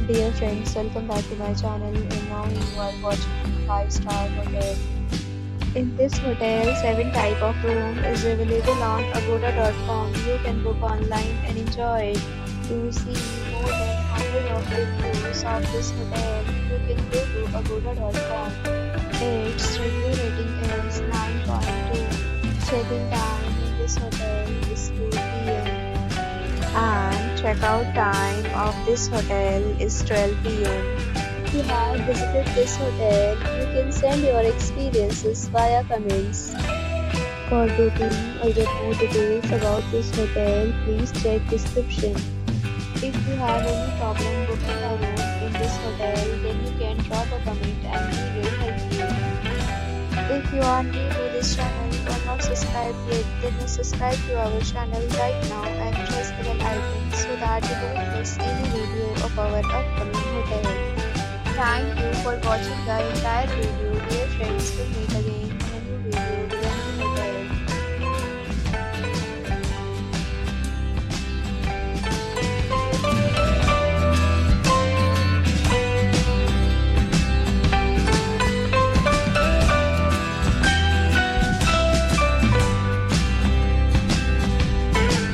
Dear friends, welcome back to my channel and now you are watching a 5-star hotel. In this hotel, 7 type of room is available on agoda.com. You can book online and enjoy it. To see more than 100 of reviews of this hotel, you can go to agoda.com. Its review rating is 9.2. Check-in time in this hotel is 2 p.m. and checkout time of this hotel is 12 p.m. If you have visited this hotel, you can send your experiences via comments. For booking or get more details about this hotel, please check description. If you have any problem booking a room in this hotel, then you can drop a comment and we will help you. If you are new to this channel or not subscribed yet, then you subscribe to our channel right now and press the bell icon so that you don't miss any video of our upcoming hotel. Thank you for watching the entire video. Dear friends, we'll meet